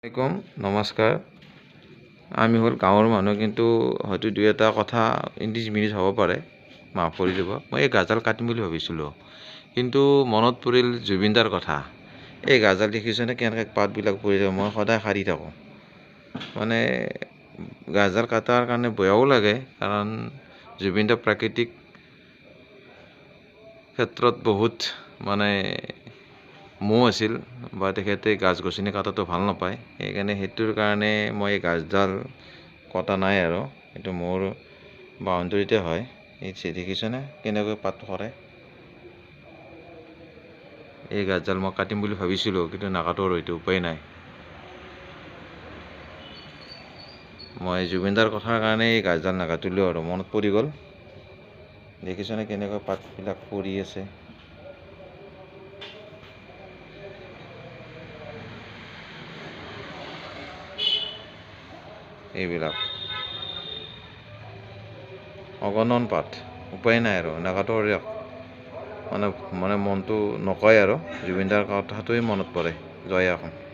আলাইকুম নমস্কাৰ। আমি হ'ল গাঁৱৰ মানুহ, কিন্তু হয়তো দুই এটা কথা ইংলিছ মিনিছ হ'ব পাৰে, মাফ কৰি দিব। মই এই গাজাল কাটিম বুলি ভাবিছিলোঁ, কিন্তু মনত পৰিল জুবিনদাৰ কথা। এই গাজাল দেখিছেনে কেনেকৈ পাতবিলাক পৰি যায়? মই সদায় সাৰি থাকোঁ। মানে গাজাল কটাৰ কাৰণে বেয়াও লাগে, কাৰণ জুবিনদা প্ৰাকৃতিক ক্ষেত্ৰত বহুত মৌ আছিল, বা তেখেতে গাছ গছনি কটাটো ভাল নাপায়। সেইকাৰণে সেইটোৰ কাৰণে মই এই গাছডাল কটা নাই আৰু এইটো মোৰ বাউণ্ডেৰীতে হয়। এই দেখিছেনে কেনেকৈ পাত সৰে? এই গাছডাল মই কাটিম বুলি ভাবিছিলোঁ, কিন্তু নাকাটো আৰু এইটো উপায় নাই। মই জুবিনদাৰ কথাৰ কাৰণে এই গাছডাল নাকাটিলোঁ আৰু মনত পৰি গ'ল। দেখিছেনে কেনেকৈ পাতবিলাক পৰি আছে? এইবিলাক অগণন পাত, উপায় নাই আৰু নাকাটো আৰু মনটো নকয় আৰু জুবিনদাৰ কথাটোৱে মনত পৰে। জয় অসম।